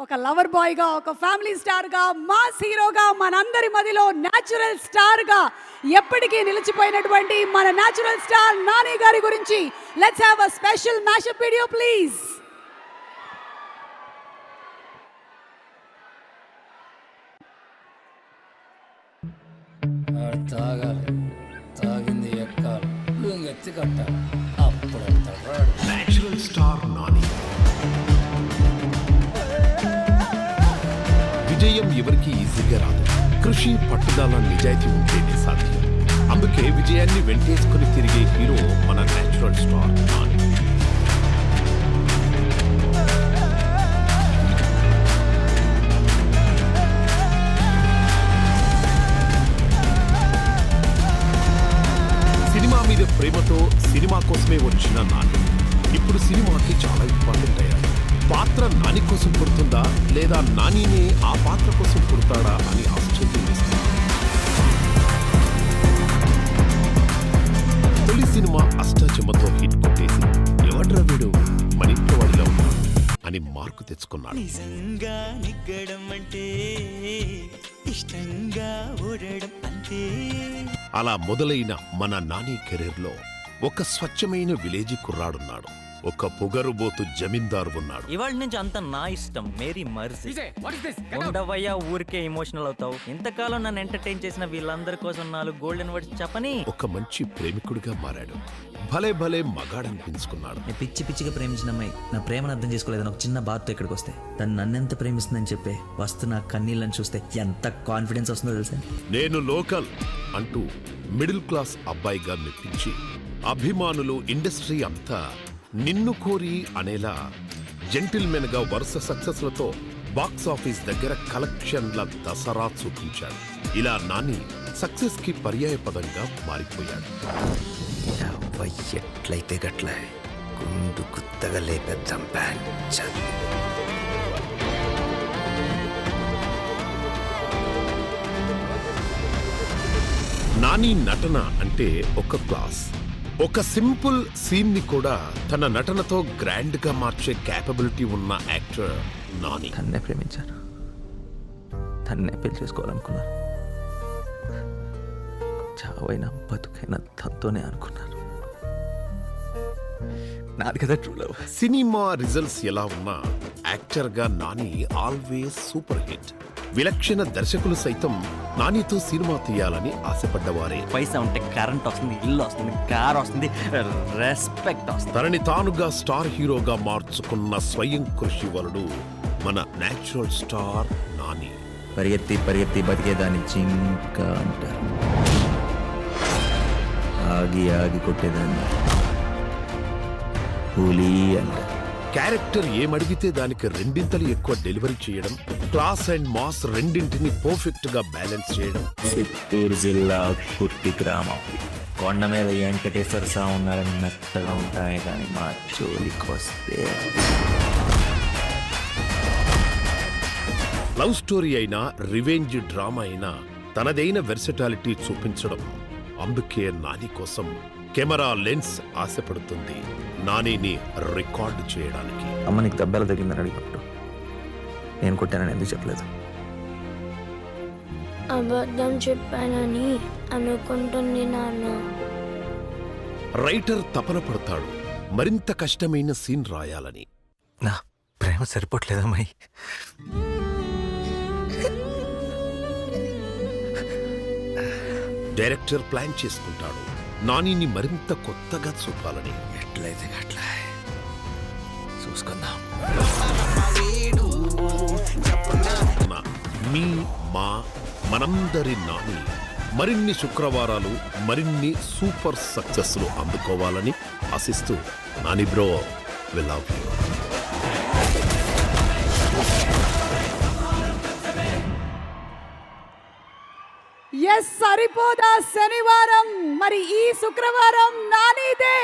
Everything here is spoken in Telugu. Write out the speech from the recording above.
ఒక లవర్ బాయ్ గా, ఒక ఫ్యామిలీ స్టార్ గా, మాస్ హీరోగా, మనందరి మదిలో న్యాచురల్ స్టార్ గా ఎప్పటికీ నిలిచిపోయినటువంటి మన న్యాచురల్ స్టార్ నాని గారి గురించి let's have a special mashup video please. తాగాలి, తాగింది ఎక్కాలి, ఎత్తి కట్టాలి, అప్పుడు వెళ్తాడు నేచురల్ స్టార్ నాని. విజయం ఎవరికి ఈజీగా రాదు. కృషి, పట్టుదల, నిజాయితీ ఉంటేనే సాధ్యం. అందుకే విజయాన్ని వెంటేసుకుని తిరిగే హీరో మన నేచురల్ స్టార్ నాని. సినిమా మీద ప్రేమతో సినిమా కోసమే వచ్చిన నాని ఇప్పుడు సినిమాకి చాలా ఇంపార్టెంట్ అయ్యాడు. పాత్ర నాని కోసం పుడుతుందా లేదా నానినే ఆ పాత్ర కోసం పుడతాడా అని ఆశ్చర్యం వేస్తుంది. తొలి సినిమా అష్టాచెమ్మతో హిట్ కొట్టేసి ఎవడ్రా వీడు మన ఇంట్లో వాడిలో ఉన్నాడు అని మార్కు తెచ్చుకున్నాడు. నిజంగా నిగ్గడం అంటే ఇష్టంగా ఓడడం అంతే. అలా మొదలైన మన నాని కెరీర్లో ఒక స్వచ్ఛమైన విలేజీ కుర్రాడున్నాడు. ఒక పొగరుబోతు జమీందారు ఉన్నాడు. ఇవాళ నుంచి అంత నా ఇష్టం, మేరీ మర్జీ. ఉండవయ్యా ఊరికే ఎమోషనల్ అవుతావు. ఇంతకాలం నన్ను ఎంటర్టైన్ చేసిన వీళ్ళందరి కోసం 4 గోల్డెన్ వర్డ్స్ చెప్పని. ఒక మంచి ప్రేమికుడిగా మారాడు. భలే భలే మగాడనిపించుకున్నాడు. నేను పిచ్చి పిచ్చిగా ప్రేమించిన అమ్మాయి నా ప్రేమను అర్థం చేసుకోలేదని ఒక చిన్న బాధతో ఇక్కడికి వస్తే తను నన్నెంత ప్రేమిస్తుందని చెప్పే వస్తున్న కన్నీళ్ళని చూస్తే ఎంత కాన్ఫిడెన్స్ వస్తుందో తెలుసా. నేను లోకల్ అంటూ మిడిల్ క్లాస్ అబ్బాయిగా మెప్పించి అభిమానులు, ఇండస్ట్రీ అంతా నిన్ను కోరి అనేలా జెంటిల్మెన్ గా వరుస సక్సెస్లతో బాక్స్ ఆఫీస్ దగ్గర కలెక్షన్ల దసరా చూపించాడు. ఇలా నాని సక్సెస్ కి పర్యాయ పదంగా మారిపోయాడు. ఎట్లయితే గట్ల గుండు గుత్తగా లేపేద్దాం ప్యాన్. నాని నటన అంటే ఒక క్లాస్. ఒక సింపుల్ సీన్ ని కూడా తన నటనతో గ్రాండ్ గా మార్చే క్యాపబిలిటీ ఉన్న యాక్టర్ నాని. తన్నే ప్రేమించాను, తన్నే పెళ్లి చేసుకోవాలనుకున్నాను. చావైనా బతుకైనా తనతోనే అనుకున్నాను. నాది కదా ట్రూ లవ్. సినిమా రిజల్ట్స్ ఎలా ఉన్నా యాక్టర్ గా నాని ఆల్వేస్ సూపర్ హిట్. విలక్షణ దర్శకులు సైతం నానితో సినిమా తీయాలని ఆశపడ్డవారే. పైసా ఉంటే కరెంట్ వస్తుంది, ఇల్లు వస్తుంది, కార్ వస్తుంది, రెస్పెక్ట్ వస్తుంది. తనని తానుగా స్టార్ హీరోగా మార్చుకున్న స్వయం కృషి వలుడు మన నేచురల్ స్టార్ నాని. పరిగెత్తి పరిగెత్తి బతికేదాన్ని జింక అంటారు, ఆగి ఆగి కొట్టేదాన్ని పులి అంటారు. క్యారెక్టర్ ఏమడిగితే దానికి రెండింతలు ఎక్కువ డెలివరీ చేయడం, క్లాస్ అండ్ మాస్ రెండింటిని పర్ఫెక్ట్ గా బ్యాలెన్స్ చేయడం. చిత్తూరు జిల్లా కుర్తి గ్రామం. కొండ మీద వెంకటేశ్వర స్వామి ఉన్నారని మెత్తగా ఉంటాయి, కానీ మా జోలికి వస్తే లవ్ స్టోరీ అయినా, రివెంజ్ డ్రామా అయినా తనదైన వెర్సటాలిటీ చూపించడం. అందుకే నాని కోసం కెమెరా లెన్స్ ఆశపడుతుంది నానిని రికార్డు చేయడానికి. అమ్మ నీకు దెబ్బలు తగ్గిందని అడిగినప్పుడు నేను కొట్టానని ఎందుకు చెప్పలేదు? అబద్ధం చెప్పానని అనుకుంటుంది నాన్న. రైటర్ తపన పడతాడు మరింత కష్టమైన సీన్ రాయాలని. నా ప్రేమ సరిపోవట్లేదమ్మాయి. డైరెక్టర్ ప్లాన్ చేసుకుంటాడు నానిని మరింత కొత్తగా చూపాలని. ఎట్లయితే గట్ల చూసుకుందాం. మీ మా మనందరి నాని మరిన్ని శుక్రవారాలు, మరిన్ని సూపర్ సక్సెస్లు అందుకోవాలని ఆశిస్తూ Nani bro we love you. Yes, Saripodhaa Sanivaaram, మరి ఈ శుక్రవారం నానిదే.